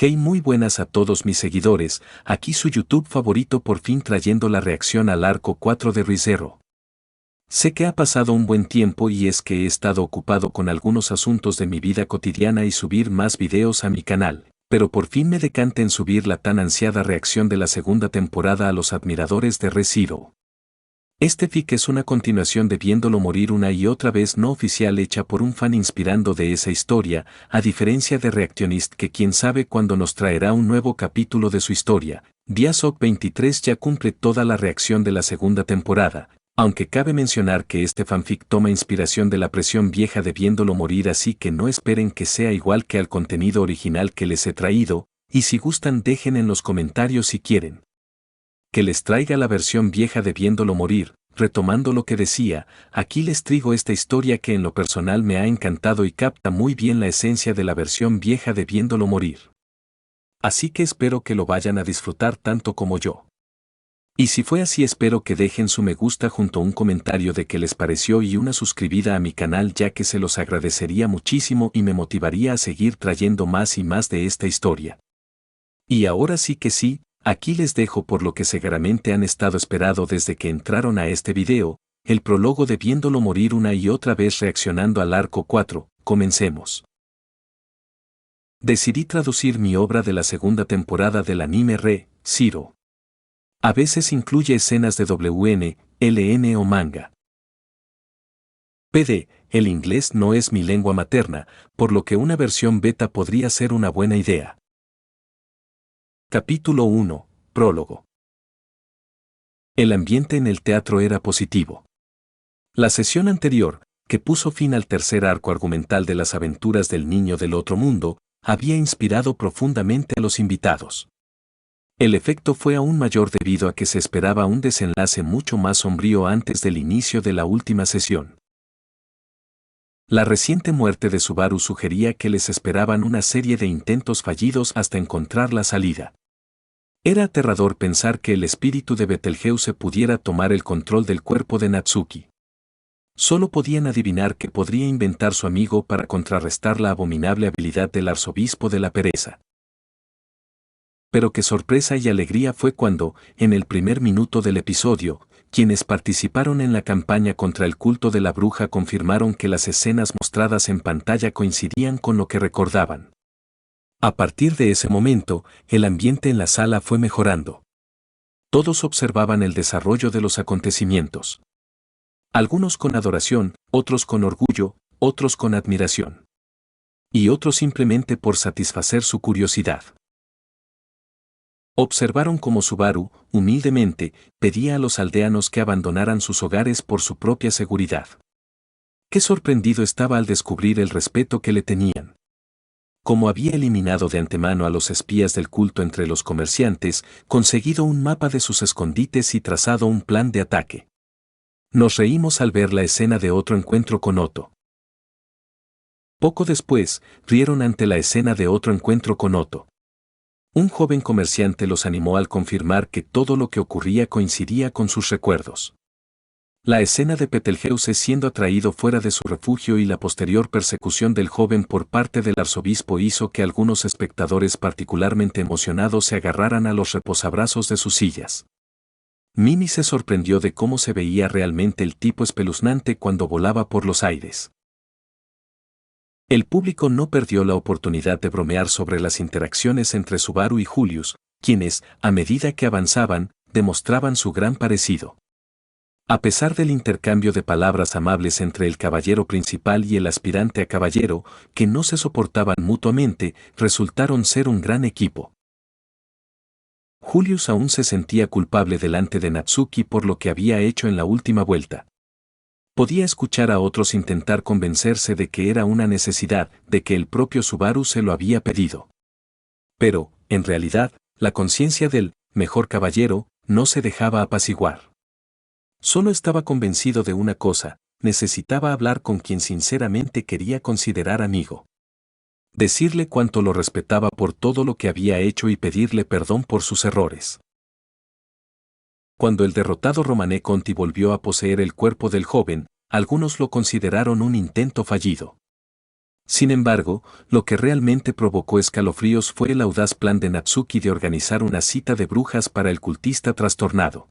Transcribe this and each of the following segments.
Hey, muy buenas a todos mis seguidores, aquí su YouTube favorito por fin trayendo la reacción al arco 4 de Re:Zero. Sé que ha pasado un buen tiempo y es que he estado ocupado con algunos asuntos de mi vida cotidiana y subir más videos a mi canal, pero por fin me decanté en subir la tan ansiada reacción de la segunda temporada a los admiradores de Re:Zero. Este fic es una continuación de Viéndolo morir una y otra vez no oficial hecha por un fan inspirando de esa historia, a diferencia de Reactionist que quién sabe cuándo nos traerá un nuevo capítulo de su historia. Diasoc 23 ya cumple toda la reacción de la segunda temporada, aunque cabe mencionar que este fanfic toma inspiración de la presión vieja de Viéndolo morir, así que no esperen que sea igual que al contenido original que les he traído, y si gustan dejen en los comentarios si quieren que les traiga la versión vieja de Viéndolo morir. Retomando lo que decía, aquí les traigo esta historia que en lo personal me ha encantado y capta muy bien la esencia de la versión vieja de Viéndolo morir. Así que espero que lo vayan a disfrutar tanto como yo. Y si fue así, espero que dejen su me gusta junto a un comentario de qué les pareció y una suscribida a mi canal, ya que se los agradecería muchísimo y me motivaría a seguir trayendo más y más de esta historia. Y ahora sí que sí, aquí les dejo por lo que seguramente han estado esperando desde que entraron a este video, el prólogo de Viéndolo morir una y otra vez reaccionando al arco 4, comencemos. Decidí traducir mi obra de la segunda temporada del anime Re:Zero. A veces incluye escenas de WN, LN o manga. PD, el inglés no es mi lengua materna, por lo que una versión beta podría ser una buena idea. Capítulo 1, Prólogo. El ambiente en el teatro era positivo. La sesión anterior, que puso fin al tercer arco argumental de las aventuras del niño del otro mundo, había inspirado profundamente a los invitados. El efecto fue aún mayor debido a que se esperaba un desenlace mucho más sombrío antes del inicio de la última sesión. La reciente muerte de Subaru sugería que les esperaban una serie de intentos fallidos hasta encontrar la salida. Era aterrador pensar que el espíritu de Betelgeuse pudiera tomar el control del cuerpo de Natsuki. Solo podían adivinar qué podría inventar su amigo para contrarrestar la abominable habilidad del arzobispo de la pereza. Pero qué sorpresa y alegría fue cuando, en el primer minuto del episodio, quienes participaron en la campaña contra el culto de la bruja confirmaron que las escenas mostradas en pantalla coincidían con lo que recordaban. A partir de ese momento, el ambiente en la sala fue mejorando. Todos observaban el desarrollo de los acontecimientos. Algunos con adoración, otros con orgullo, otros con admiración. Y otros simplemente por satisfacer su curiosidad. Observaron cómo Subaru, humildemente, pedía a los aldeanos que abandonaran sus hogares por su propia seguridad. Qué sorprendido estaba al descubrir el respeto que le tenían. Como había eliminado de antemano a los espías del culto entre los comerciantes, conseguido un mapa de sus escondites y trazado un plan de ataque. Nos reímos al ver la escena de otro encuentro con Otto. Poco después, rieron ante la escena de otro encuentro con Otto. Un joven comerciante los animó al confirmar que todo lo que ocurría coincidía con sus recuerdos. La escena de Betelgeuse siendo atraído fuera de su refugio y la posterior persecución del joven por parte del arzobispo hizo que algunos espectadores particularmente emocionados se agarraran a los reposabrazos de sus sillas. Mimi se sorprendió de cómo se veía realmente el tipo espeluznante cuando volaba por los aires. El público no perdió la oportunidad de bromear sobre las interacciones entre Subaru y Julius, quienes, a medida que avanzaban, demostraban su gran parecido. A pesar del intercambio de palabras amables entre el caballero principal y el aspirante a caballero, que no se soportaban mutuamente, resultaron ser un gran equipo. Julius aún se sentía culpable delante de Natsuki por lo que había hecho en la última vuelta. Podía escuchar a otros intentar convencerse de que era una necesidad, de que el propio Subaru se lo había pedido. Pero, en realidad, la conciencia del mejor caballero no se dejaba apaciguar. Solo estaba convencido de una cosa, necesitaba hablar con quien sinceramente quería considerar amigo. Decirle cuánto lo respetaba por todo lo que había hecho y pedirle perdón por sus errores. Cuando el derrotado Romané Conti volvió a poseer el cuerpo del joven, algunos lo consideraron un intento fallido. Sin embargo, lo que realmente provocó escalofríos fue el audaz plan de Natsuki de organizar una cita de brujas para el cultista trastornado.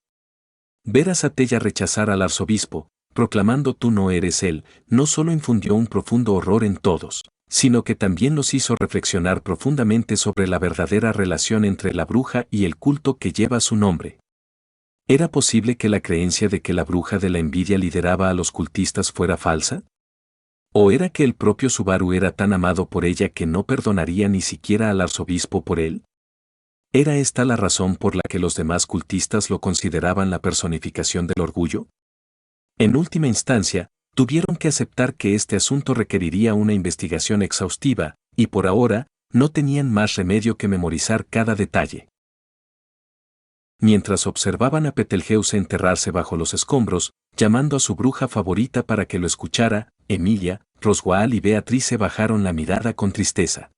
Ver a Satella rechazar al arzobispo, proclamando tú no eres él, no solo infundió un profundo horror en todos, sino que también los hizo reflexionar profundamente sobre la verdadera relación entre la bruja y el culto que lleva su nombre. ¿Era posible que la creencia de que la bruja de la envidia lideraba a los cultistas fuera falsa? ¿O era que el propio Subaru era tan amado por ella que no perdonaría ni siquiera al arzobispo por él? ¿Era esta la razón por la que los demás cultistas lo consideraban la personificación del orgullo? En última instancia, tuvieron que aceptar que este asunto requeriría una investigación exhaustiva, y por ahora, no tenían más remedio que memorizar cada detalle. Mientras observaban a Betelgeuse enterrarse bajo los escombros, llamando a su bruja favorita para que lo escuchara, Emilia, Roswaal y Beatrice bajaron la mirada con tristeza.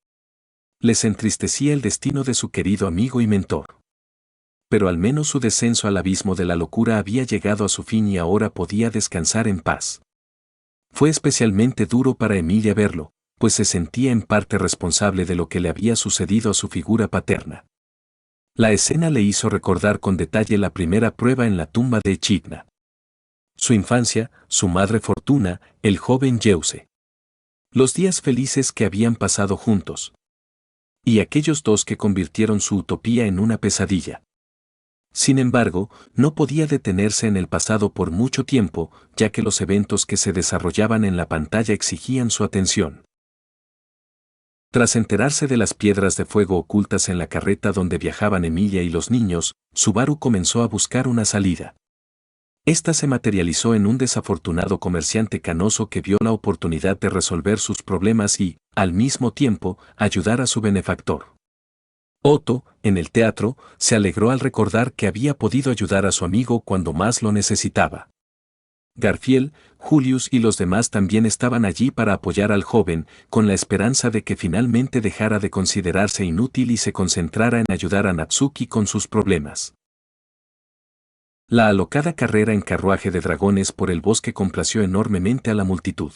Les entristecía el destino de su querido amigo y mentor. Pero al menos su descenso al abismo de la locura había llegado a su fin y ahora podía descansar en paz. Fue especialmente duro para Emilia verlo, pues se sentía en parte responsable de lo que le había sucedido a su figura paterna. La escena le hizo recordar con detalle la primera prueba en la tumba de Echidna. Su infancia, su madre Fortuna, el joven Yeuse. Los días felices que habían pasado juntos. Y aquellos dos que convirtieron su utopía en una pesadilla. Sin embargo, no podía detenerse en el pasado por mucho tiempo, ya que los eventos que se desarrollaban en la pantalla exigían su atención. Tras enterarse de las piedras de fuego ocultas en la carreta donde viajaban Emilia y los niños, Subaru comenzó a buscar una salida. Esta se materializó en un desafortunado comerciante canoso que vio la oportunidad de resolver sus problemas y, al mismo tiempo, ayudar a su benefactor. Otto, en el teatro, se alegró al recordar que había podido ayudar a su amigo cuando más lo necesitaba. Garfield, Julius y los demás también estaban allí para apoyar al joven, con la esperanza de que finalmente dejara de considerarse inútil y se concentrara en ayudar a Natsuki con sus problemas. La alocada carrera en carruaje de dragones por el bosque complació enormemente a la multitud.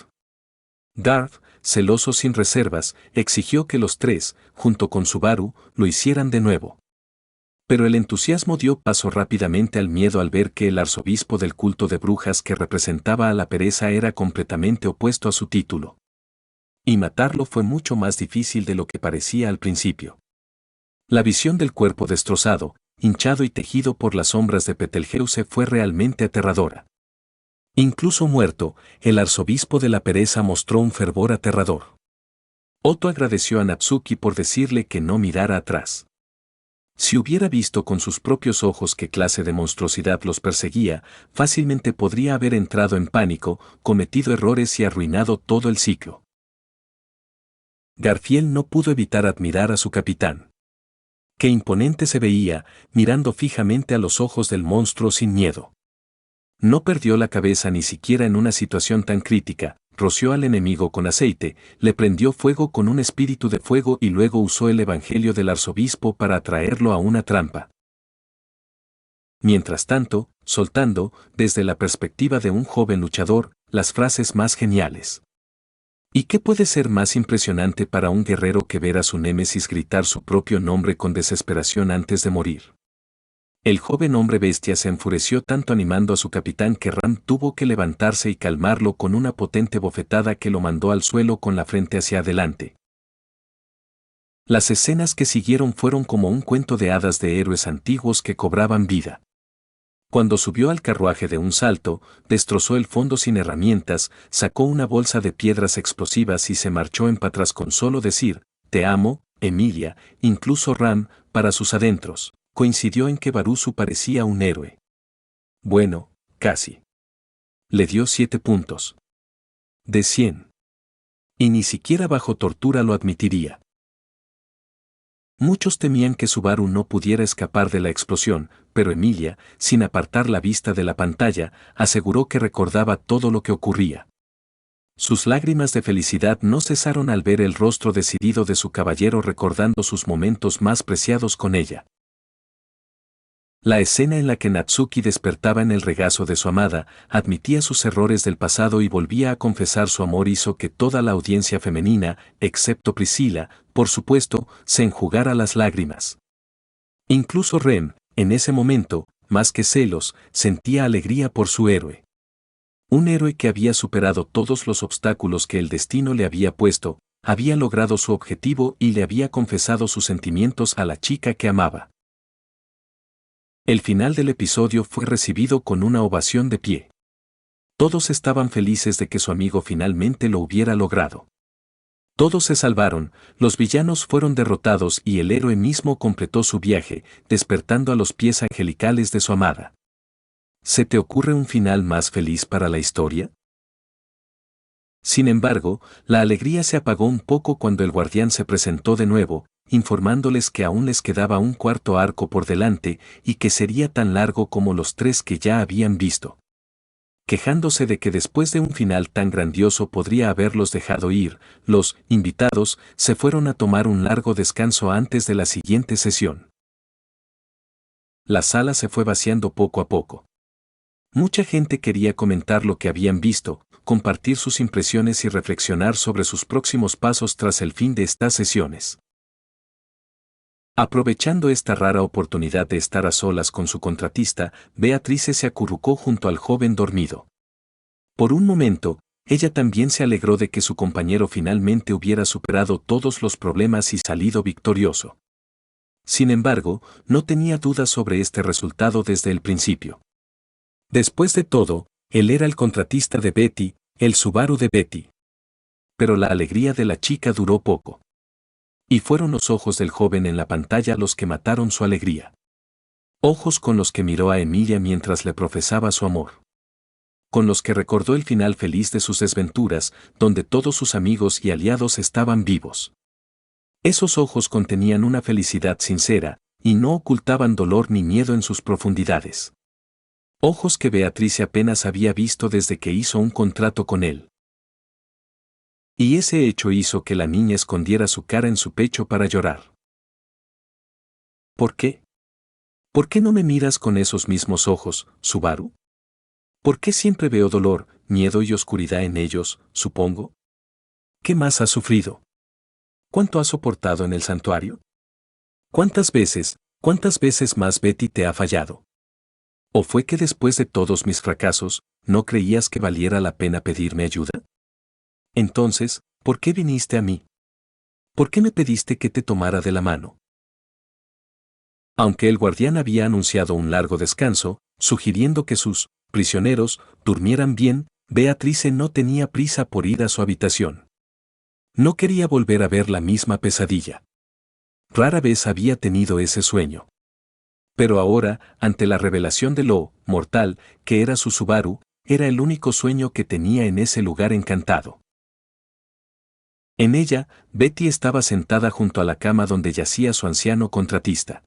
Darth, celoso sin reservas, exigió que los tres, junto con Subaru, lo hicieran de nuevo. Pero el entusiasmo dio paso rápidamente al miedo al ver que el arzobispo del culto de brujas que representaba a la pereza era completamente opuesto a su título. Y matarlo fue mucho más difícil de lo que parecía al principio. La visión del cuerpo destrozado, hinchado y tejido por las sombras de Betelgeuse fue realmente aterradora. Incluso muerto, el arzobispo de la pereza mostró un fervor aterrador. Otto agradeció a Natsuki por decirle que no mirara atrás. Si hubiera visto con sus propios ojos qué clase de monstruosidad los perseguía, fácilmente podría haber entrado en pánico, cometido errores y arruinado todo el ciclo. Garfield no pudo evitar admirar a su capitán. Qué imponente se veía, mirando fijamente a los ojos del monstruo sin miedo. No perdió la cabeza ni siquiera en una situación tan crítica, roció al enemigo con aceite, le prendió fuego con un espíritu de fuego y luego usó el evangelio del arzobispo para atraerlo a una trampa. Mientras tanto, soltando, desde la perspectiva de un joven luchador, las frases más geniales. ¿Y qué puede ser más impresionante para un guerrero que ver a su némesis gritar su propio nombre con desesperación antes de morir? El joven hombre bestia se enfureció tanto animando a su capitán que Ram tuvo que levantarse y calmarlo con una potente bofetada que lo mandó al suelo con la frente hacia adelante. Las escenas que siguieron fueron como un cuento de hadas de héroes antiguos que cobraban vida. Cuando subió al carruaje de un salto, destrozó el fondo sin herramientas, sacó una bolsa de piedras explosivas y se marchó en patras con solo decir, «Te amo, Emilia», incluso Ram, para sus adentros, coincidió en que Barusu parecía un héroe. Bueno, casi. Le dio 7 puntos. De 100. Y ni siquiera bajo tortura lo admitiría. Muchos temían que Subaru no pudiera escapar de la explosión, pero Emilia, sin apartar la vista de la pantalla, aseguró que recordaba todo lo que ocurría. Sus lágrimas de felicidad no cesaron al ver el rostro decidido de su caballero recordando sus momentos más preciados con ella. La escena en la que Natsuki despertaba en el regazo de su amada, admitía sus errores del pasado y volvía a confesar su amor hizo que toda la audiencia femenina, excepto Priscilla, por supuesto, se enjugara las lágrimas. Incluso Rem, en ese momento, más que celos, sentía alegría por su héroe. Un héroe que había superado todos los obstáculos que el destino le había puesto, había logrado su objetivo y le había confesado sus sentimientos a la chica que amaba. El final del episodio fue recibido con una ovación de pie. Todos estaban felices de que su amigo finalmente lo hubiera logrado. Todos se salvaron, los villanos fueron derrotados y el héroe mismo completó su viaje, despertando a los pies angelicales de su amada. ¿Se te ocurre un final más feliz para la historia? Sin embargo, la alegría se apagó un poco cuando el guardián se presentó de nuevo, informándoles que aún les quedaba un cuarto arco por delante y que sería tan largo como los 3 que ya habían visto. Quejándose de que después de un final tan grandioso podría haberlos dejado ir, los invitados se fueron a tomar un largo descanso antes de la siguiente sesión. La sala se fue vaciando poco a poco. Mucha gente quería comentar lo que habían visto, compartir sus impresiones y reflexionar sobre sus próximos pasos tras el fin de estas sesiones. Aprovechando esta rara oportunidad de estar a solas con su contratista, Beatrice se acurrucó junto al joven dormido. Por un momento, ella también se alegró de que su compañero finalmente hubiera superado todos los problemas y salido victorioso. Sin embargo, no tenía dudas sobre este resultado desde el principio. Después de todo, él era el contratista de Betty, el Subaru de Betty. Pero la alegría de la chica duró poco. Y fueron los ojos del joven en la pantalla los que mataron su alegría. Ojos con los que miró a Emilia mientras le profesaba su amor. Con los que recordó el final feliz de sus desventuras, donde todos sus amigos y aliados estaban vivos. Esos ojos contenían una felicidad sincera, y no ocultaban dolor ni miedo en sus profundidades. Ojos que Beatrice apenas había visto desde que hizo un contrato con él. Y ese hecho hizo que la niña escondiera su cara en su pecho para llorar. ¿Por qué? ¿Por qué no me miras con esos mismos ojos, Subaru? ¿Por qué siempre veo dolor, miedo y oscuridad en ellos, supongo? ¿Qué más has sufrido? ¿Cuánto has soportado en el santuario? cuántas veces más Betty te ha fallado? ¿O fue que después de todos mis fracasos, no creías que valiera la pena pedirme ayuda? Entonces, ¿por qué viniste a mí? ¿Por qué me pediste que te tomara de la mano? Aunque el guardián había anunciado un largo descanso, sugiriendo que sus prisioneros durmieran bien, Beatrice no tenía prisa por ir a su habitación. No quería volver a ver la misma pesadilla. Rara vez había tenido ese sueño. Pero ahora, ante la revelación de lo mortal que era su Subaru, era el único sueño que tenía en ese lugar encantado. En ella, Betty estaba sentada junto a la cama donde yacía su anciano contratista.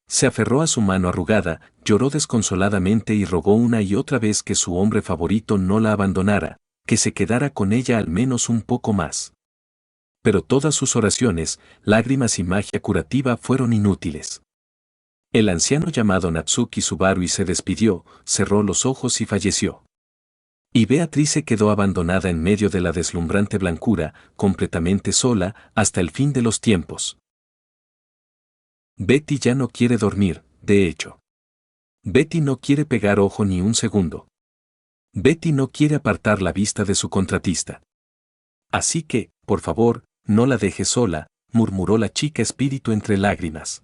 Se aferró a su mano arrugada, lloró desconsoladamente y rogó una y otra vez que su hombre favorito no la abandonara, que se quedara con ella al menos un poco más. Pero todas sus oraciones, lágrimas y magia curativa fueron inútiles. El anciano llamado Natsuki Subaru se despidió, cerró los ojos y falleció. Y Beatrice quedó abandonada en medio de la deslumbrante blancura, completamente sola, hasta el fin de los tiempos. Betty ya no quiere dormir, de hecho. Betty no quiere pegar ojo ni un segundo. Betty no quiere apartar la vista de su contratista. Así que, por favor, no la dejes sola, murmuró la chica espíritu entre lágrimas.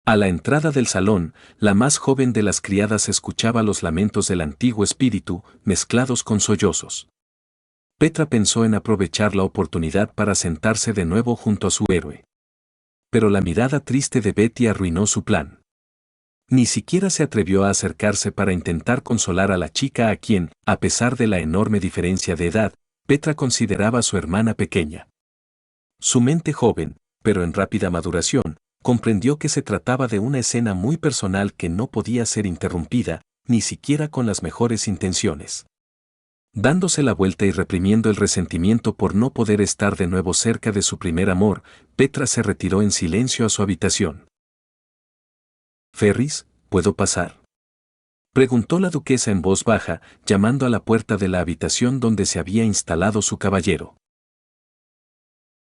A la entrada del salón, la más joven de las criadas escuchaba los lamentos del antiguo espíritu, mezclados con sollozos. Petra pensó en aprovechar la oportunidad para sentarse de nuevo junto a su héroe. Pero la mirada triste de Betty arruinó su plan. Ni siquiera se atrevió a acercarse para intentar consolar a la chica a quien, a pesar de la enorme diferencia de edad, Petra consideraba su hermana pequeña. Su mente joven, pero en rápida maduración, comprendió que se trataba de una escena muy personal que no podía ser interrumpida, ni siquiera con las mejores intenciones. Dándose la vuelta y reprimiendo el resentimiento por no poder estar de nuevo cerca de su primer amor, Petra se retiró en silencio a su habitación. Ferris, ¿puedo pasar?, preguntó la duquesa en voz baja, llamando a la puerta de la habitación donde se había instalado su caballero.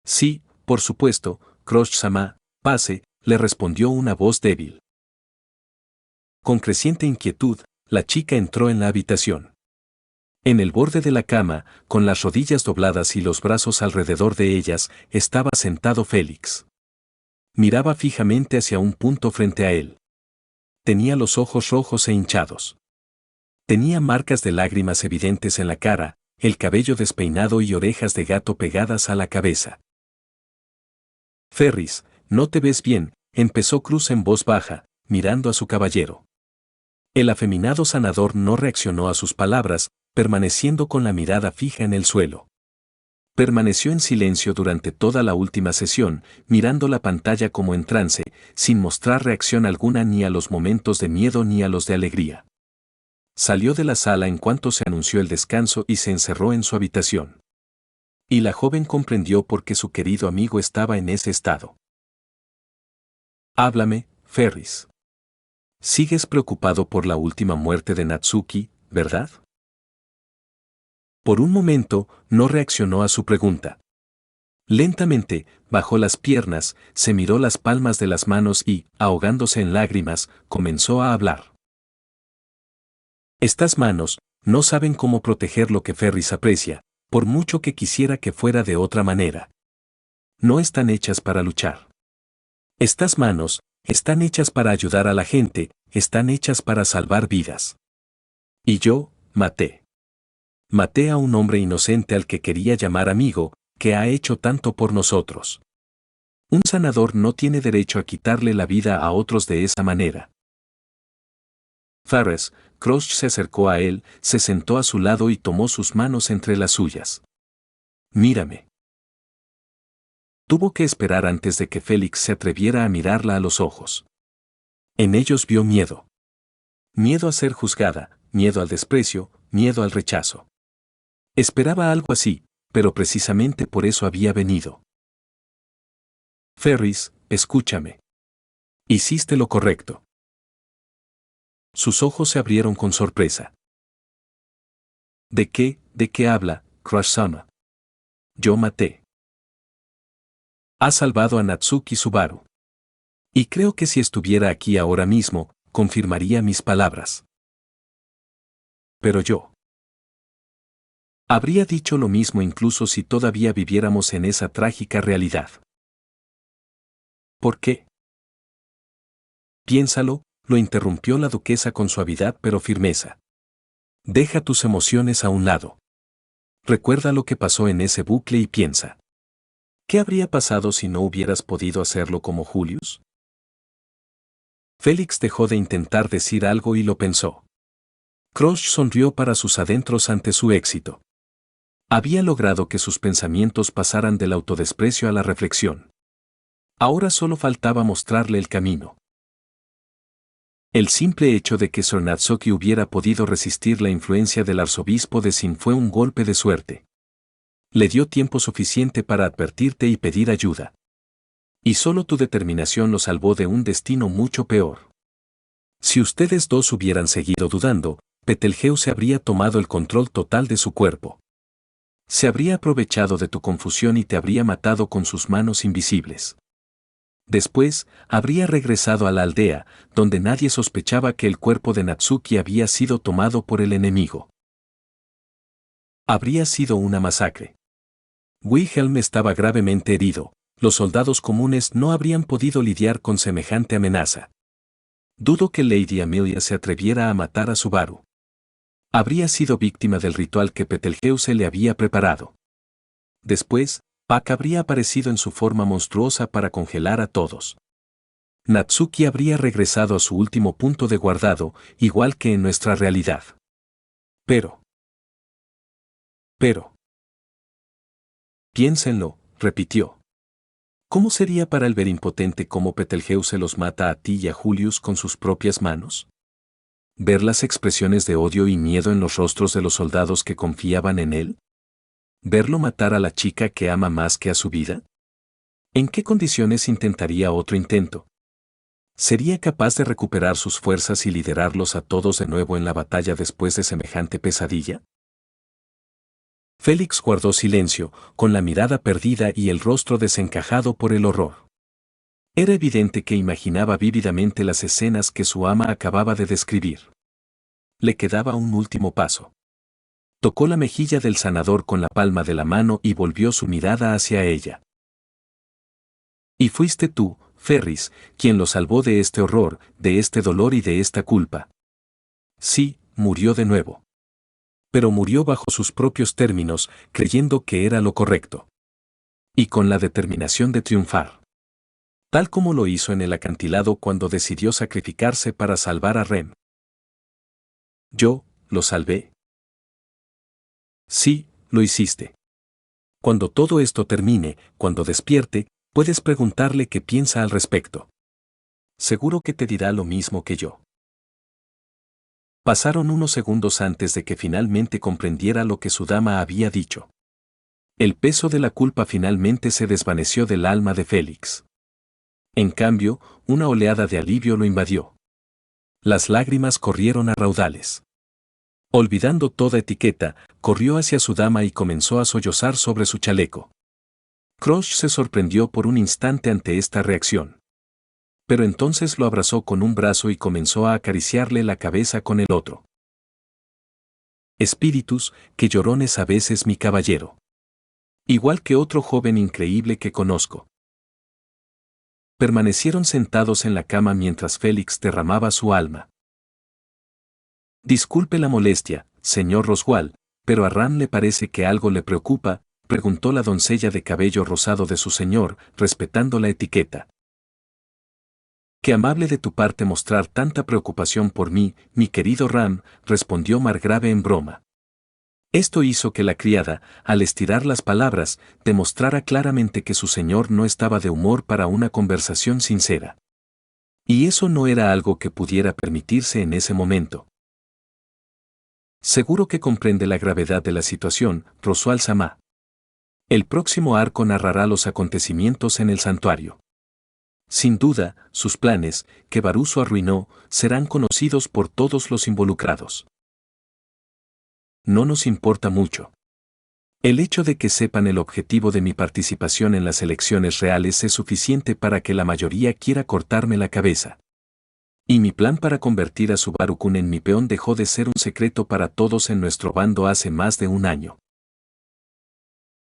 Sí, por supuesto, Krosh-sama, pase, le respondió una voz débil. Con creciente inquietud, la chica entró en la habitación. En el borde de la cama, con las rodillas dobladas y los brazos alrededor de ellas, estaba sentado Félix. Miraba fijamente hacia un punto frente a él. Tenía los ojos rojos e hinchados. Tenía marcas de lágrimas evidentes en la cara, el cabello despeinado y orejas de gato pegadas a la cabeza. Ferris, no te ves bien, empezó Cruz en voz baja, mirando a su caballero. El afeminado sanador no reaccionó a sus palabras, permaneciendo con la mirada fija en el suelo. Permaneció en silencio durante toda la última sesión, mirando la pantalla como en trance, sin mostrar reacción alguna ni a los momentos de miedo ni a los de alegría. Salió de la sala en cuanto se anunció el descanso y se encerró en su habitación. Y la joven comprendió por qué su querido amigo estaba en ese estado. Háblame, Ferris. Sigues preocupado por la última muerte de Natsuki, ¿verdad? Por un momento, no reaccionó a su pregunta. Lentamente, bajó las piernas, se miró las palmas de las manos y, ahogándose en lágrimas, comenzó a hablar. Estas manos no saben cómo proteger lo que Ferris aprecia, por mucho que quisiera que fuera de otra manera. No están hechas para luchar. Estas manos están hechas para ayudar a la gente, están hechas para salvar vidas. Y yo, maté. Maté a un hombre inocente al que quería llamar amigo, que ha hecho tanto por nosotros. Un sanador no tiene derecho a quitarle la vida a otros de esa manera. Ferris, Krosh se acercó a él, se sentó a su lado y tomó sus manos entre las suyas. Mírame. Tuvo que esperar antes de que Félix se atreviera a mirarla a los ojos. En ellos vio miedo. Miedo a ser juzgada, miedo al desprecio, miedo al rechazo. Esperaba algo así, pero precisamente por eso había venido. Ferris, escúchame. Hiciste lo correcto. Sus ojos se abrieron con sorpresa. ¿De qué habla, Krosh-sama? Yo maté. Has salvado a Natsuki Subaru. Y creo que si estuviera aquí ahora mismo, confirmaría mis palabras. Pero yo habría dicho lo mismo incluso si todavía viviéramos en esa trágica realidad. ¿Por qué? Piénsalo, lo interrumpió la duquesa con suavidad pero firmeza. Deja tus emociones a un lado. Recuerda lo que pasó en ese bucle y piensa. ¿Qué habría pasado si no hubieras podido hacerlo como Julius? Félix dejó de intentar decir algo y lo pensó. Krosh sonrió para sus adentros ante su éxito. Había logrado que sus pensamientos pasaran del autodesprecio a la reflexión. Ahora solo faltaba mostrarle el camino. El simple hecho de que Sor Natsuki hubiera podido resistir la influencia del arzobispo de Sin fue un golpe de suerte. Le dio tiempo suficiente para advertirte y pedir ayuda. Y solo tu determinación lo salvó de un destino mucho peor. Si ustedes dos hubieran seguido dudando, Betelgeuse habría tomado el control total de su cuerpo. Se habría aprovechado de tu confusión y te habría matado con sus manos invisibles. Después, habría regresado a la aldea, donde nadie sospechaba que el cuerpo de Natsuki había sido tomado por el enemigo. Habría sido una masacre. Wilhelm estaba gravemente herido. Los soldados comunes no habrían podido lidiar con semejante amenaza. Dudo que Lady Amelia se atreviera a matar a Subaru. Habría sido víctima del ritual que Betelgeuse le había preparado. Después, Pac habría aparecido en su forma monstruosa para congelar a todos. Natsuki habría regresado a su último punto de guardado, igual que en nuestra realidad. Pero. Piénsenlo, repitió. ¿Cómo sería para el ver impotente cómo Betelgeuse los mata a ti y a Julius con sus propias manos? ¿Ver las expresiones de odio y miedo en los rostros de los soldados que confiaban en él? ¿Verlo matar a la chica que ama más que a su vida? ¿En qué condiciones intentaría otro intento? ¿Sería capaz de recuperar sus fuerzas y liderarlos a todos de nuevo en la batalla después de semejante pesadilla? Félix guardó silencio, con la mirada perdida y el rostro desencajado por el horror. Era evidente que imaginaba vívidamente las escenas que su ama acababa de describir. Le quedaba un último paso. Tocó la mejilla del sanador con la palma de la mano y volvió su mirada hacia ella. Y fuiste tú, Ferris, quien lo salvó de este horror, de este dolor y de esta culpa. Sí, murió de nuevo. Pero murió bajo sus propios términos, creyendo que era lo correcto. Y con la determinación de triunfar. Tal como lo hizo en el acantilado cuando decidió sacrificarse para salvar a Rem. Yo, lo salvé. Sí, lo hiciste. Cuando todo esto termine, cuando despierte, puedes preguntarle qué piensa al respecto. Seguro que te dirá lo mismo que yo. Pasaron unos segundos antes de que finalmente comprendiera lo que su dama había dicho. El peso de la culpa finalmente se desvaneció del alma de Félix. En cambio, una oleada de alivio lo invadió. Las lágrimas corrieron a raudales. Olvidando toda etiqueta, corrió hacia su dama y comenzó a sollozar sobre su chaleco. Crush se sorprendió por un instante ante esta reacción. Pero entonces lo abrazó con un brazo y comenzó a acariciarle la cabeza con el otro. Espíritus, que llorones a veces mi caballero. Igual que otro joven increíble que conozco. Permanecieron sentados en la cama mientras Félix derramaba su alma. Disculpe la molestia, señor Roswell, pero a Ram le parece que algo le preocupa, preguntó la doncella de cabello rosado de su señor, respetando la etiqueta. Qué amable de tu parte mostrar tanta preocupación por mí, mi querido Ram, respondió Margrave en broma. Esto hizo que la criada, al estirar las palabras, demostrara claramente que su señor no estaba de humor para una conversación sincera. Y eso no era algo que pudiera permitirse en ese momento. Seguro que comprende la gravedad de la situación, Roswell Sama. El próximo arco narrará los acontecimientos en el santuario. Sin duda, sus planes, que Baruso arruinó, serán conocidos por todos los involucrados. No nos importa mucho. El hecho de que sepan el objetivo de mi participación en las elecciones reales es suficiente para que la mayoría quiera cortarme la cabeza. Y mi plan para convertir a Subaru-kun en mi peón dejó de ser un secreto para todos en nuestro bando hace más de un año.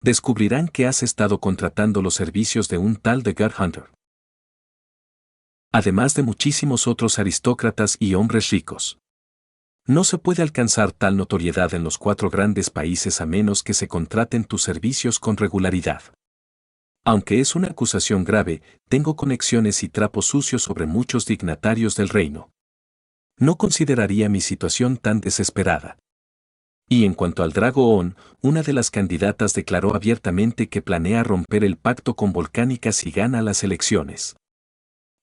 Descubrirán que has estado contratando los servicios de un tal de Guard Hunter. Además de muchísimos otros aristócratas y hombres ricos. No se puede alcanzar tal notoriedad en los 4 grandes países a menos que se contraten tus servicios con regularidad. Aunque es una acusación grave, tengo conexiones y trapos sucios sobre muchos dignatarios del reino. No consideraría mi situación tan desesperada. Y en cuanto al Drago-On, una de las candidatas declaró abiertamente que planea romper el pacto con Volcánica si gana las elecciones.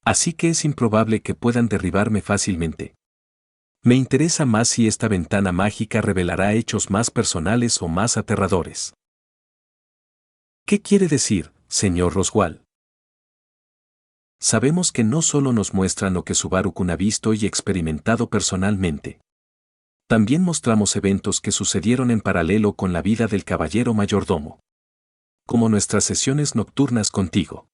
Así que es improbable que puedan derribarme fácilmente. Me interesa más si esta ventana mágica revelará hechos más personales o más aterradores. ¿Qué quiere decir, señor Roswell? Sabemos que no solo nos muestran lo que Subaru-kun ha visto y experimentado personalmente. También mostramos eventos que sucedieron en paralelo con la vida del caballero mayordomo. Como nuestras sesiones nocturnas contigo.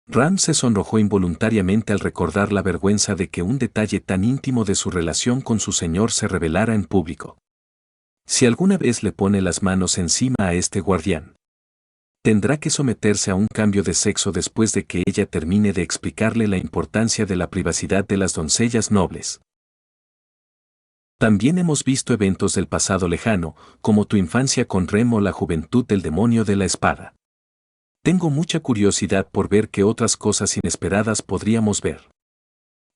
Ram se sonrojó involuntariamente al recordar la vergüenza de que un detalle tan íntimo de su relación con su señor se revelara en público. Si alguna vez le pone las manos encima a este guardián, tendrá que someterse a un cambio de sexo después de que ella termine de explicarle la importancia de la privacidad de las doncellas nobles. También hemos visto eventos del pasado lejano, como tu infancia con Rem o la juventud del demonio de la espada. Tengo mucha curiosidad por ver qué otras cosas inesperadas podríamos ver.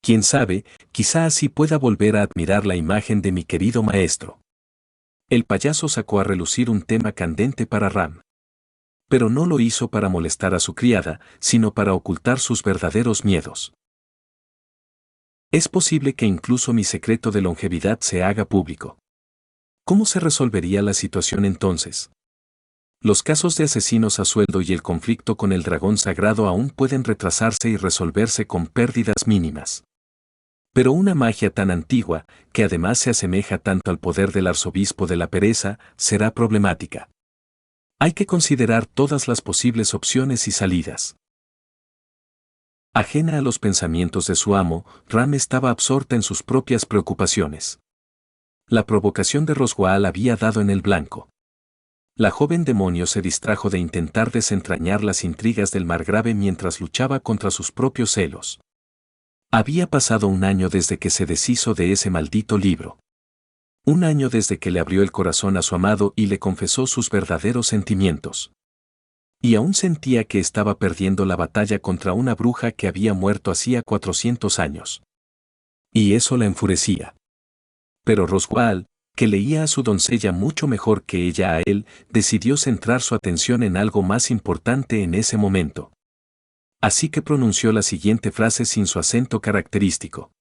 Quién sabe, quizá así pueda volver a admirar la imagen de mi querido maestro. El payaso sacó a relucir un tema candente para Ram. Pero no lo hizo para molestar a su criada, sino para ocultar sus verdaderos miedos. Es posible que incluso mi secreto de longevidad se haga público. ¿Cómo se resolvería la situación entonces? Los casos de asesinos a sueldo y el conflicto con el dragón sagrado aún pueden retrasarse y resolverse con pérdidas mínimas. Pero una magia tan antigua, que además se asemeja tanto al poder del arzobispo de la pereza, será problemática. Hay que considerar todas las posibles opciones y salidas. Ajena a los pensamientos de su amo, Ram estaba absorta en sus propias preocupaciones. La provocación de Roswaal había dado en el blanco. La joven demonio se distrajo de intentar desentrañar las intrigas del margrave mientras luchaba contra sus propios celos. Había pasado un año desde que se deshizo de ese maldito libro. Un año desde que le abrió el corazón a su amado y le confesó sus verdaderos sentimientos. Y aún sentía que estaba perdiendo la batalla contra una bruja que había muerto hacía 400 años. Y eso la enfurecía. Pero Roswaal, que leía a su doncella mucho mejor que ella a él, decidió centrar su atención en algo más importante en ese momento. Así que pronunció la siguiente frase sin su acento característico.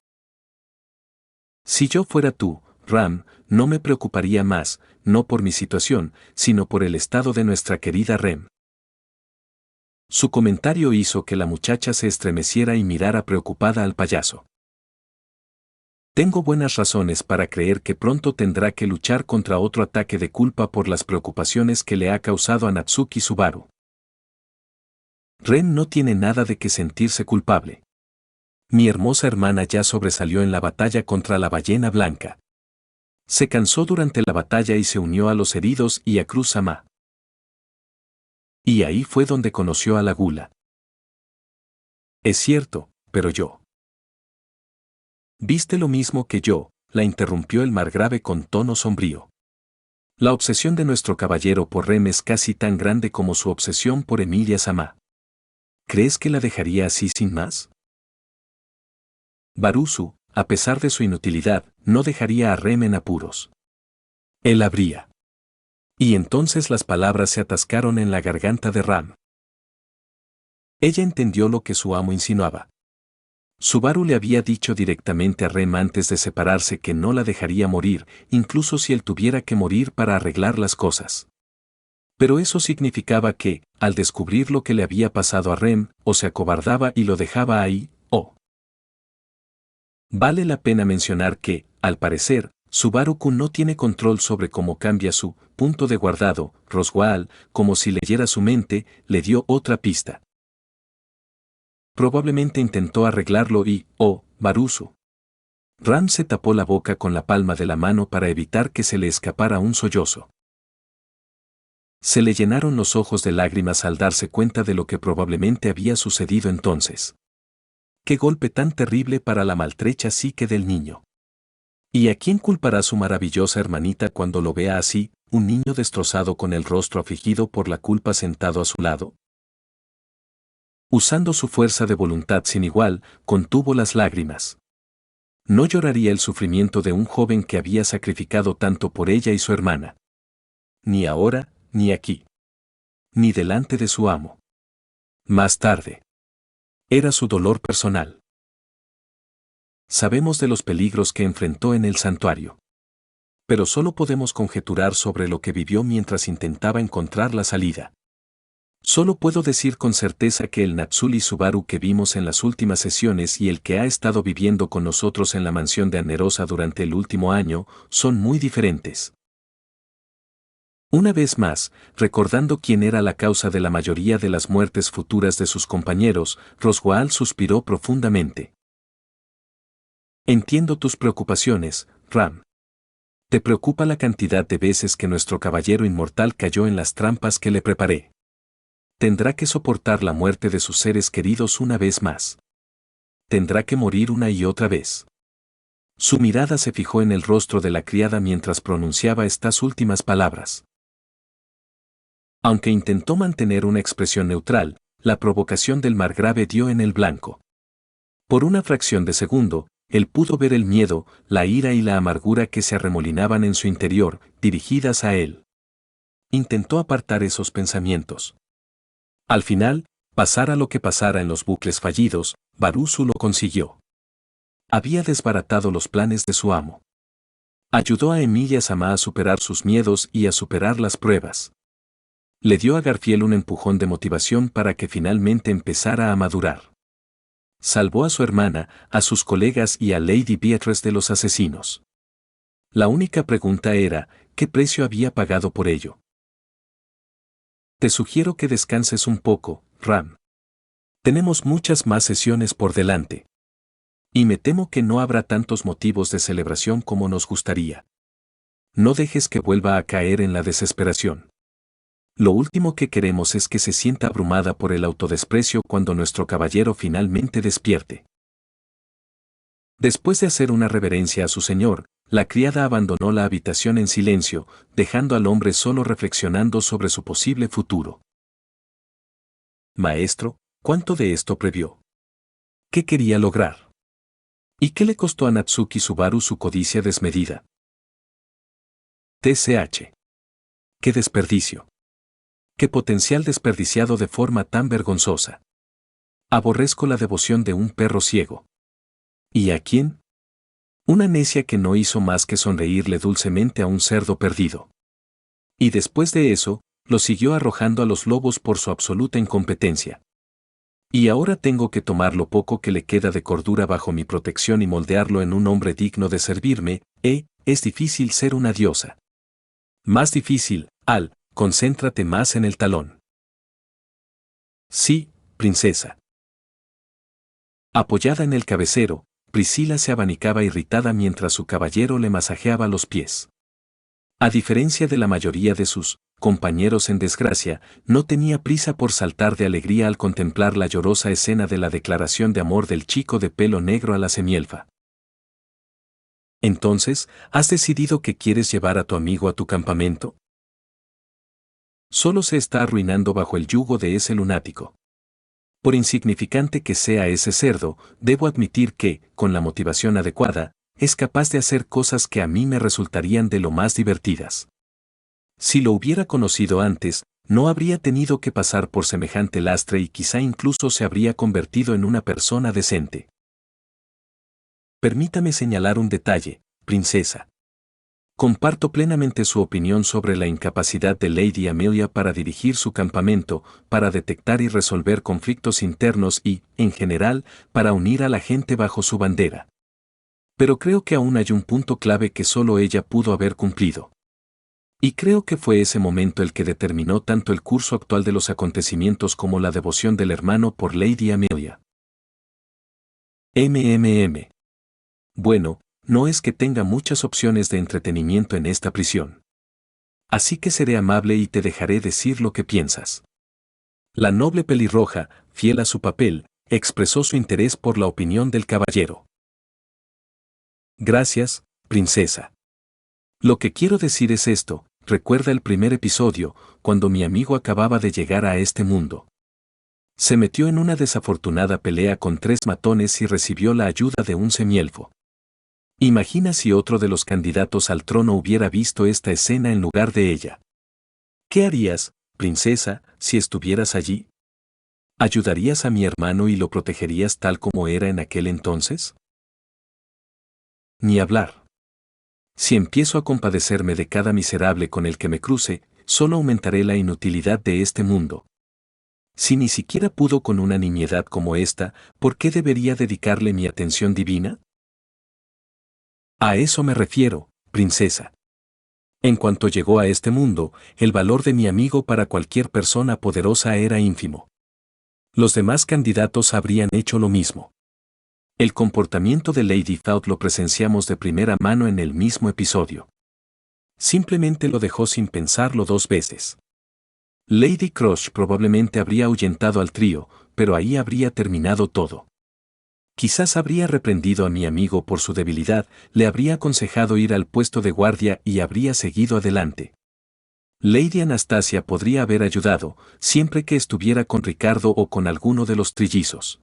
Si yo fuera tú, Ram, no me preocuparía más, no por mi situación, sino por el estado de nuestra querida Rem. Su comentario hizo que la muchacha se estremeciera y mirara preocupada al payaso. Tengo buenas razones para creer que pronto tendrá que luchar contra otro ataque de culpa por las preocupaciones que le ha causado a Natsuki Subaru. Ren no tiene nada de que sentirse culpable. Mi hermosa hermana ya sobresalió en la batalla contra la ballena blanca. Se cansó durante la batalla y se unió a los heridos y a Cruz-sama. Y ahí fue donde conoció a la gula. Es cierto, pero yo. ¿Viste lo mismo que yo?, la interrumpió el margrave con tono sombrío. La obsesión de nuestro caballero por Rem es casi tan grande como su obsesión por Emilia Sama. ¿Crees que la dejaría así sin más? Barusu, a pesar de su inutilidad, no dejaría a Rem en apuros. Él habría. Y entonces las palabras se atascaron en la garganta de Ram. Ella entendió lo que su amo insinuaba. Subaru le había dicho directamente a Rem antes de separarse que no la dejaría morir, incluso si él tuviera que morir para arreglar las cosas. Pero eso significaba que, al descubrir lo que le había pasado a Rem, o se acobardaba y lo dejaba ahí, o... Vale la pena mencionar que, al parecer, Subaru-kun no tiene control sobre cómo cambia su punto de guardado. Roswaal, como si leyera su mente, le dio otra pista. Probablemente intentó arreglarlo y, Barusu. Ram se tapó la boca con la palma de la mano para evitar que se le escapara un sollozo. Se le llenaron los ojos de lágrimas al darse cuenta de lo que probablemente había sucedido entonces. Qué golpe tan terrible para la maltrecha psique del niño. ¿Y a quién culpará su maravillosa hermanita cuando lo vea así, un niño destrozado con el rostro afligido por la culpa sentado a su lado? Usando su fuerza de voluntad sin igual, contuvo las lágrimas. No lloraría el sufrimiento de un joven que había sacrificado tanto por ella y su hermana. Ni ahora, ni aquí. Ni delante de su amo. Más tarde. Era su dolor personal. Sabemos de los peligros que enfrentó en el santuario. Pero solo podemos conjeturar sobre lo que vivió mientras intentaba encontrar la salida. Solo puedo decir con certeza que el Natsuli Subaru que vimos en las últimas sesiones y el que ha estado viviendo con nosotros en la mansión de Anerosa durante el último año, son muy diferentes. Una vez más, recordando quién era la causa de la mayoría de las muertes futuras de sus compañeros, Roswaal suspiró profundamente. Entiendo tus preocupaciones, Ram. Te preocupa la cantidad de veces que nuestro caballero inmortal cayó en las trampas que le preparé. Tendrá que soportar la muerte de sus seres queridos una vez más. Tendrá que morir una y otra vez. Su mirada se fijó en el rostro de la criada mientras pronunciaba estas últimas palabras. Aunque intentó mantener una expresión neutral, la provocación del margrave dio en el blanco. Por una fracción de segundo, él pudo ver el miedo, la ira y la amargura que se arremolinaban en su interior, dirigidas a él. Intentó apartar esos pensamientos. Al final, pasara lo que pasara en los bucles fallidos, Barusu lo consiguió. Había desbaratado los planes de su amo. Ayudó a Emilia Sama a superar sus miedos y a superar las pruebas. Le dio a Garfield un empujón de motivación para que finalmente empezara a madurar. Salvó a su hermana, a sus colegas y a Lady Beatrice de los asesinos. La única pregunta era, ¿qué precio había pagado por ello? Te sugiero que descanses un poco, Ram. Tenemos muchas más sesiones por delante. Y me temo que no habrá tantos motivos de celebración como nos gustaría. No dejes que vuelva a caer en la desesperación. Lo último que queremos es que se sienta abrumada por el autodesprecio cuando nuestro caballero finalmente despierte. Después de hacer una reverencia a su señor, la criada abandonó la habitación en silencio, dejando al hombre solo reflexionando sobre su posible futuro. Maestro, ¿cuánto de esto previó? ¿Qué quería lograr? ¿Y qué le costó a Natsuki Subaru su codicia desmedida? TCH. ¡Qué desperdicio! ¡Qué potencial desperdiciado de forma tan vergonzosa! Aborrezco la devoción de un perro ciego. ¿Y a quién? Una necia que no hizo más que sonreírle dulcemente a un cerdo perdido. Y después de eso, lo siguió arrojando a los lobos por su absoluta incompetencia. Y ahora tengo que tomar lo poco que le queda de cordura bajo mi protección y moldearlo en un hombre digno de servirme. Es difícil ser una diosa. Más difícil, concéntrate más en el talón. Sí, princesa. Apoyada en el cabecero, Priscila se abanicaba irritada mientras su caballero le masajeaba los pies. A diferencia de la mayoría de sus compañeros en desgracia, no tenía prisa por saltar de alegría al contemplar la llorosa escena de la declaración de amor del chico de pelo negro a la semielfa. Entonces, ¿has decidido que quieres llevar a tu amigo a tu campamento? Solo se está arruinando bajo el yugo de ese lunático. Por insignificante que sea ese cerdo, debo admitir que, con la motivación adecuada, es capaz de hacer cosas que a mí me resultarían de lo más divertidas. Si lo hubiera conocido antes, no habría tenido que pasar por semejante lastre y quizá incluso se habría convertido en una persona decente. Permítame señalar un detalle, princesa. Comparto plenamente su opinión sobre la incapacidad de Lady Amelia para dirigir su campamento, para detectar y resolver conflictos internos y, en general, para unir a la gente bajo su bandera. Pero creo que aún hay un punto clave que solo ella pudo haber cumplido. Y creo que fue ese momento el que determinó tanto el curso actual de los acontecimientos como la devoción del hermano por Lady Amelia. Bueno, no es que tenga muchas opciones de entretenimiento en esta prisión. Así que seré amable y te dejaré decir lo que piensas. La noble pelirroja, fiel a su papel, expresó su interés por la opinión del caballero. Gracias, princesa. Lo que quiero decir es esto, recuerda el primer episodio, cuando mi amigo acababa de llegar a este mundo. Se metió en una desafortunada pelea con 3 matones y recibió la ayuda de un semielfo. Imagina si otro de los candidatos al trono hubiera visto esta escena en lugar de ella. ¿Qué harías, princesa, si estuvieras allí? ¿Ayudarías a mi hermano y lo protegerías tal como era en aquel entonces? Ni hablar. Si empiezo a compadecerme de cada miserable con el que me cruce, solo aumentaré la inutilidad de este mundo. Si ni siquiera pudo con una nimiedad como esta, ¿por qué debería dedicarle mi atención divina? A eso me refiero, princesa. En cuanto llegó a este mundo, el valor de mi amigo para cualquier persona poderosa era ínfimo. Los demás candidatos habrían hecho lo mismo. El comportamiento de Lady Faust lo presenciamos de primera mano en el mismo episodio. Simplemente lo dejó sin pensarlo 2 veces. Lady Crush probablemente habría ahuyentado al trío, pero ahí habría terminado todo. Quizás habría reprendido a mi amigo por su debilidad, le habría aconsejado ir al puesto de guardia y habría seguido adelante. Lady Anastasia podría haber ayudado, siempre que estuviera con Ricardo o con alguno de los trillizos.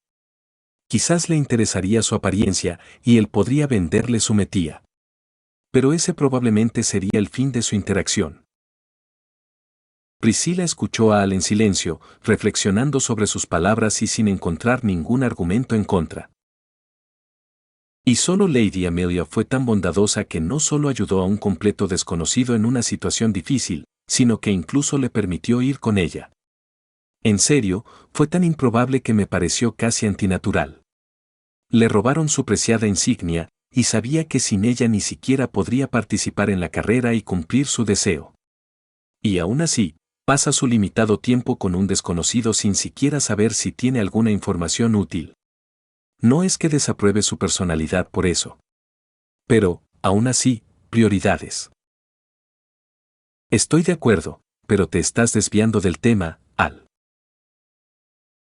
Quizás le interesaría su apariencia y él podría venderle su metía. Pero ese probablemente sería el fin de su interacción. Priscila escuchó a Al en silencio, reflexionando sobre sus palabras y sin encontrar ningún argumento en contra. Y solo Lady Amelia fue tan bondadosa que no solo ayudó a un completo desconocido en una situación difícil, sino que incluso le permitió ir con ella. En serio, fue tan improbable que me pareció casi antinatural. Le robaron su preciada insignia, y sabía que sin ella ni siquiera podría participar en la carrera y cumplir su deseo. Y aún así, pasa su limitado tiempo con un desconocido sin siquiera saber si tiene alguna información útil. No es que desapruebe su personalidad por eso. Pero, aún así, prioridades. Estoy de acuerdo, pero te estás desviando del tema, Al.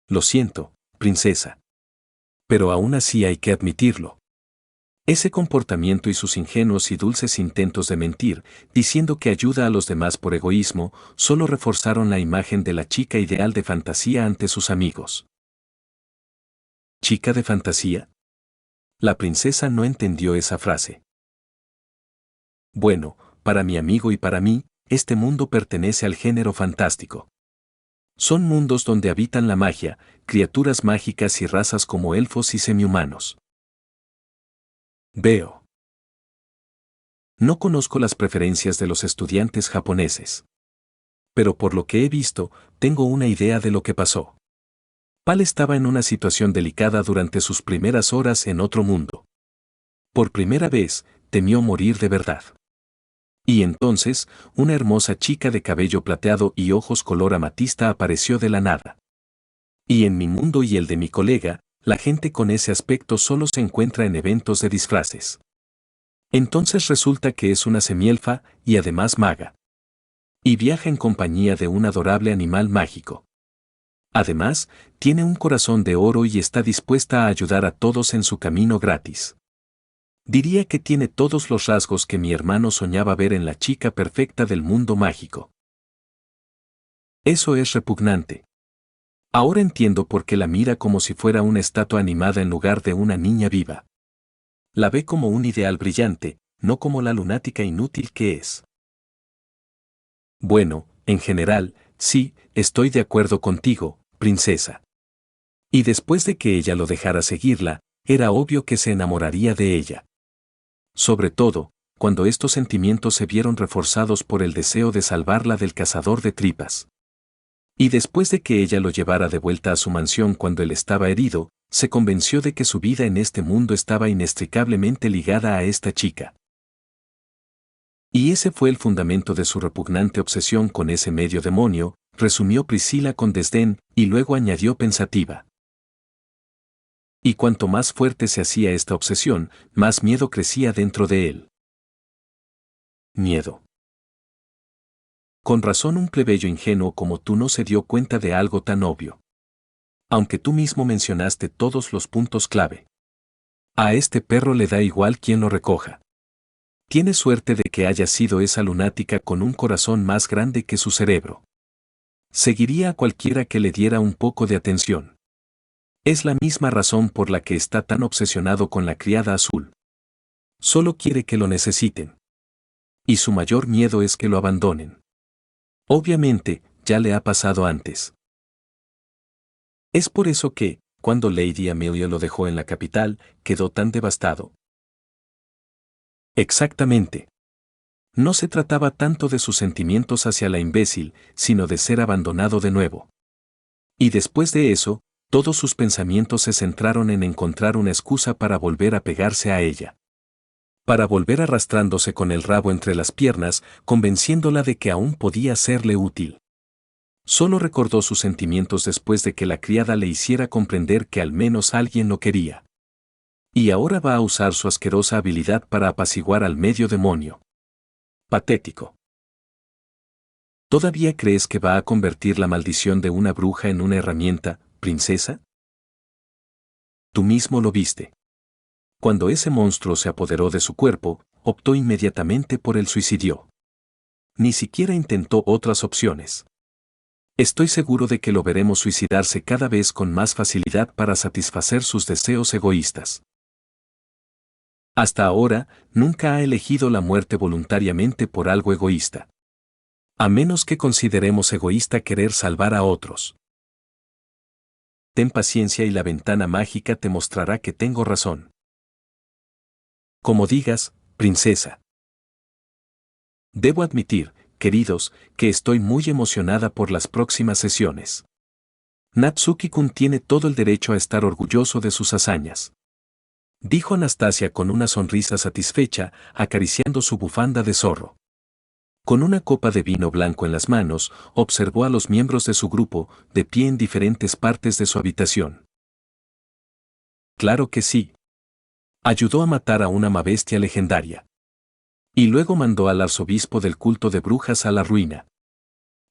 Lo siento, princesa. Pero aún así hay que admitirlo. Ese comportamiento y sus ingenuos y dulces intentos de mentir, diciendo que ayuda a los demás por egoísmo, solo reforzaron la imagen de la chica ideal de fantasía ante sus amigos. ¿Chica de fantasía? La princesa no entendió esa frase. Bueno, para mi amigo y para mí, este mundo pertenece al género fantástico. Son mundos donde habitan la magia, criaturas mágicas y razas como elfos y semihumanos. Veo. No conozco las preferencias de los estudiantes japoneses. Pero por lo que he visto, tengo una idea de lo que pasó. Pal estaba en una situación delicada durante sus primeras horas en otro mundo. Por primera vez, temió morir de verdad. Y entonces, una hermosa chica de cabello plateado y ojos color amatista apareció de la nada. Y en mi mundo y el de mi colega, la gente con ese aspecto solo se encuentra en eventos de disfraces. Entonces resulta que es una semielfa y además maga. Y viaja en compañía de un adorable animal mágico. Además, tiene un corazón de oro y está dispuesta a ayudar a todos en su camino gratis. Diría que tiene todos los rasgos que mi hermano soñaba ver en la chica perfecta del mundo mágico. Eso es repugnante. Ahora entiendo por qué la mira como si fuera una estatua animada en lugar de una niña viva. La ve como un ideal brillante, no como la lunática inútil que es. Bueno, en general, sí, estoy de acuerdo contigo, princesa. Y después de que ella lo dejara seguirla, era obvio que se enamoraría de ella. Sobre todo, cuando estos sentimientos se vieron reforzados por el deseo de salvarla del cazador de tripas. Y después de que ella lo llevara de vuelta a su mansión cuando él estaba herido, se convenció de que su vida en este mundo estaba inextricablemente ligada a esta chica. Y ese fue el fundamento de su repugnante obsesión con ese medio demonio, resumió Priscila con desdén, y luego añadió pensativa. Y cuanto más fuerte se hacía esta obsesión, más miedo crecía dentro de él. Miedo. Con razón un plebeyo ingenuo como tú no se dio cuenta de algo tan obvio. Aunque tú mismo mencionaste todos los puntos clave. A este perro le da igual quién lo recoja. Tiene suerte de que haya sido esa lunática con un corazón más grande que su cerebro. Seguiría a cualquiera que le diera un poco de atención. Es la misma razón por la que está tan obsesionado con la criada azul. Solo quiere que lo necesiten. Y su mayor miedo es que lo abandonen. Obviamente, ya le ha pasado antes. Es por eso que, cuando Lady Amelia lo dejó en la capital, quedó tan devastado. Exactamente. No se trataba tanto de sus sentimientos hacia la imbécil, sino de ser abandonado de nuevo. Y después de eso, todos sus pensamientos se centraron en encontrar una excusa para volver a pegarse a ella. Para volver arrastrándose con el rabo entre las piernas, convenciéndola de que aún podía serle útil. Solo recordó sus sentimientos después de que la criada le hiciera comprender que al menos alguien lo quería. Y ahora va a usar su asquerosa habilidad para apaciguar al medio demonio. Patético. ¿Todavía crees que va a convertir la maldición de una bruja en una herramienta, princesa? Tú mismo lo viste. Cuando ese monstruo se apoderó de su cuerpo, optó inmediatamente por el suicidio. Ni siquiera intentó otras opciones. Estoy seguro de que lo veremos suicidarse cada vez con más facilidad para satisfacer sus deseos egoístas. Hasta ahora, nunca ha elegido la muerte voluntariamente por algo egoísta. A menos que consideremos egoísta querer salvar a otros. Ten paciencia y la ventana mágica te mostrará que tengo razón. Como digas, princesa. Debo admitir queridos, que estoy muy emocionada por las próximas sesiones. Natsuki-kun tiene todo el derecho a estar orgulloso de sus hazañas. Dijo Anastasia con una sonrisa satisfecha, acariciando su bufanda de zorro. Con una copa de vino blanco en las manos, observó a los miembros de su grupo, de pie en diferentes partes de su habitación. Claro que sí. Ayudó a matar a una bestia legendaria. Y luego mandó al arzobispo del culto de brujas a la ruina.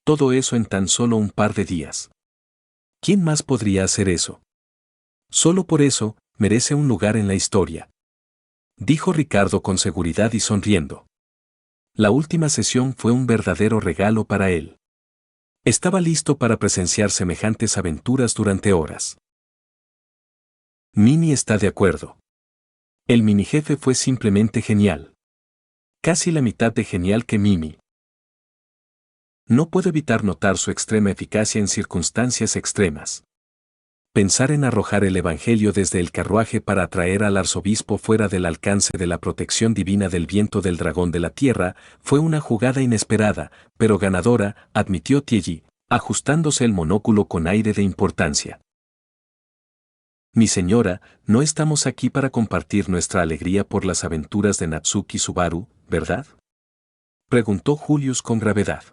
Todo eso en tan solo un par de días. ¿Quién más podría hacer eso? Solo por eso, merece un lugar en la historia. Dijo Ricardo con seguridad y sonriendo. La última sesión fue un verdadero regalo para él. Estaba listo para presenciar semejantes aventuras durante horas. Mimi está de acuerdo. El minijefe fue simplemente genial. Casi la mitad de genial que Mimi. No puedo evitar notar su extrema eficacia en circunstancias extremas. Pensar en arrojar el Evangelio desde el carruaje para atraer al arzobispo fuera del alcance de la protección divina del viento del dragón de la tierra fue una jugada inesperada, pero ganadora, admitió Tiegi, ajustándose el monóculo con aire de importancia. Mi señora, no estamos aquí para compartir nuestra alegría por las aventuras de Natsuki Subaru, ¿verdad? Preguntó Julius con gravedad.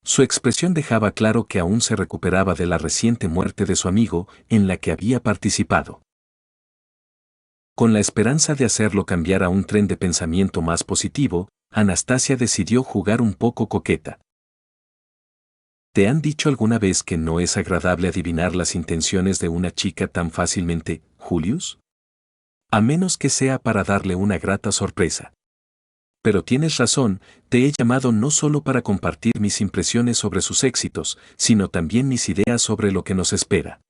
Su expresión dejaba claro que aún se recuperaba de la reciente muerte de su amigo, en la que había participado. Con la esperanza de hacerlo cambiar a un tren de pensamiento más positivo, Anastasia decidió jugar un poco coqueta. ¿Te han dicho alguna vez que no es agradable adivinar las intenciones de una chica tan fácilmente, Julius? A menos que sea para darle una grata sorpresa. Pero tienes razón, te he llamado no solo para compartir mis impresiones sobre sus éxitos, sino también mis ideas sobre lo que nos espera.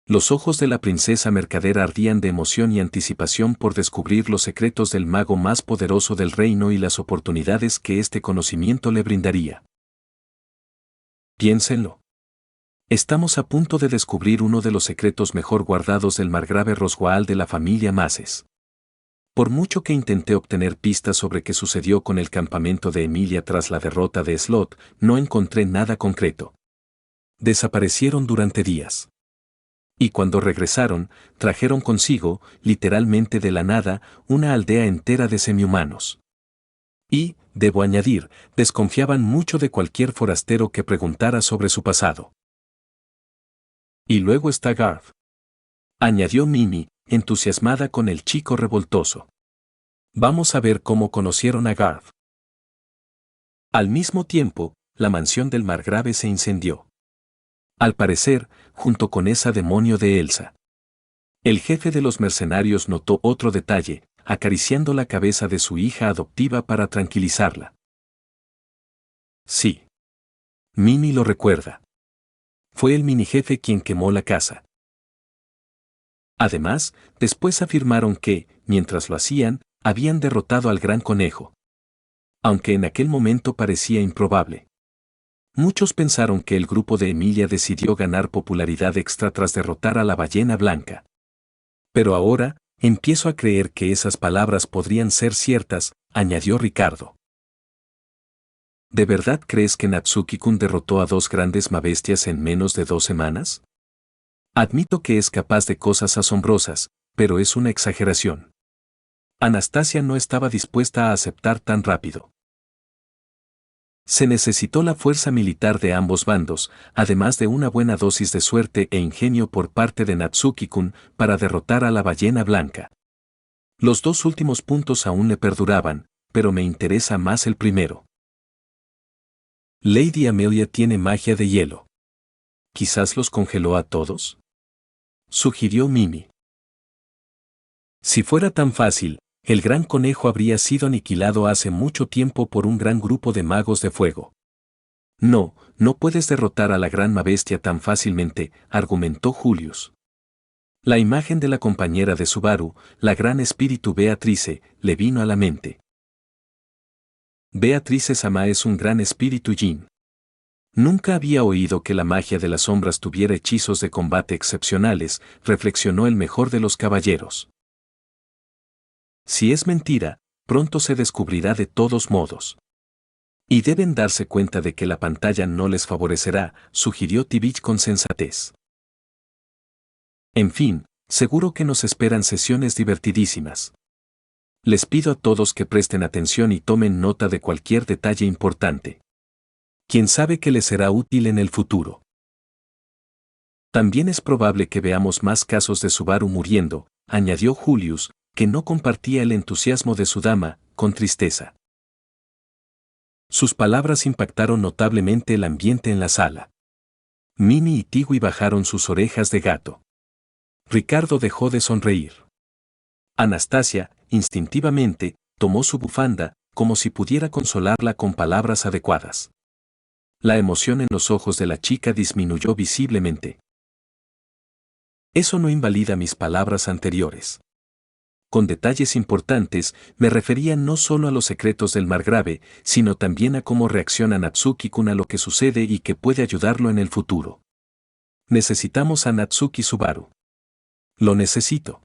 Los ojos de la princesa mercader ardían de emoción y anticipación por descubrir los secretos del mago más poderoso del reino y las oportunidades que este conocimiento le brindaría. Piénsenlo. Estamos a punto de descubrir uno de los secretos mejor guardados del margrave Roswaal de la familia Maces. Por mucho que intenté obtener pistas sobre qué sucedió con el campamento de Emilia tras la derrota de Slot, no encontré nada concreto. Desaparecieron durante días. Y cuando regresaron, trajeron consigo, literalmente de la nada, una aldea entera de semihumanos. Y, debo añadir, desconfiaban mucho de cualquier forastero que preguntara sobre su pasado. Y luego está Garth. Añadió Mimi, entusiasmada con el chico revoltoso. Vamos a ver cómo conocieron a Garth. Al mismo tiempo, la mansión del margrave se incendió. Al parecer, junto con esa demonio de Elsa. El jefe de los mercenarios notó otro detalle, acariciando la cabeza de su hija adoptiva para tranquilizarla. Sí. Mimi lo recuerda. Fue el minijefe quien quemó la casa. Además, después afirmaron que, mientras lo hacían, habían derrotado al gran conejo. Aunque en aquel momento parecía improbable. Muchos pensaron que el grupo de Emilia decidió ganar popularidad extra tras derrotar a la ballena blanca. Pero ahora, empiezo a creer que esas palabras podrían ser ciertas, añadió Ricardo. ¿De verdad crees que Natsuki-kun derrotó a dos grandes mabestias en menos de 2 semanas? Admito que es capaz de cosas asombrosas, pero es una exageración. Anastasia no estaba dispuesta a aceptar tan rápido. Se necesitó la fuerza militar de ambos bandos, además de una buena dosis de suerte e ingenio por parte de Natsuki-kun para derrotar a la ballena blanca. Los dos últimos puntos aún le perduraban, pero me interesa más el primero. Lady Amelia tiene magia de hielo. ¿Quizás los congeló a todos? Sugirió Mimi. Si fuera tan fácil, el gran conejo habría sido aniquilado hace mucho tiempo por un gran grupo de magos de fuego. No, no puedes derrotar a la gran mabestia tan fácilmente, argumentó Julius. La imagen de la compañera de Subaru, la gran espíritu Beatrice, le vino a la mente. Beatrice-sama es un gran espíritu Jin. Nunca había oído que la magia de las sombras tuviera hechizos de combate excepcionales, reflexionó el mejor de los caballeros. Si es mentira, pronto se descubrirá de todos modos. Y deben darse cuenta de que la pantalla no les favorecerá, sugirió Tibich con sensatez. En fin, seguro que nos esperan sesiones divertidísimas. Les pido a todos que presten atención y tomen nota de cualquier detalle importante. Quién sabe que les será útil en el futuro. También es probable que veamos más casos de Subaru muriendo, añadió Julius, que no compartía el entusiasmo de su dama, con tristeza. Sus palabras impactaron notablemente el ambiente en la sala. Mimi y Tigui bajaron sus orejas de gato. Ricardo dejó de sonreír. Anastasia, instintivamente, tomó su bufanda, como si pudiera consolarla con palabras adecuadas. La emoción en los ojos de la chica disminuyó visiblemente. Eso no invalida mis palabras anteriores. Con detalles importantes, me refería no solo a los secretos del margrave, sino también a cómo reacciona Natsuki-kun a lo que sucede y que puede ayudarlo en el futuro. Necesitamos a Natsuki Subaru. Lo necesito.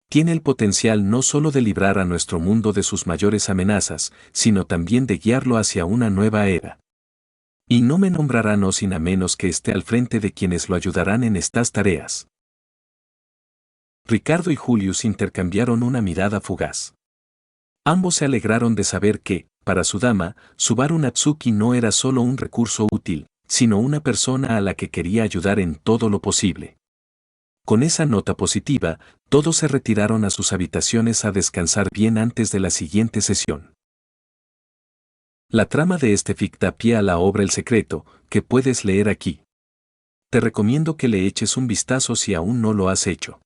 Tiene el potencial no solo de librar a nuestro mundo de sus mayores amenazas, sino también de guiarlo hacia una nueva era. Y no me nombrará no sin a menos que esté al frente de quienes lo ayudarán en estas tareas. Ricardo y Julius intercambiaron una mirada fugaz. Ambos se alegraron de saber que, para su dama, Subaru Natsuki no era solo un recurso útil, sino una persona a la que quería ayudar en todo lo posible. Con esa nota positiva, todos se retiraron a sus habitaciones a descansar bien antes de la siguiente sesión. La trama de este fic da pie a la obra El Secreto, que puedes leer aquí. Te recomiendo que le eches un vistazo si aún no lo has hecho.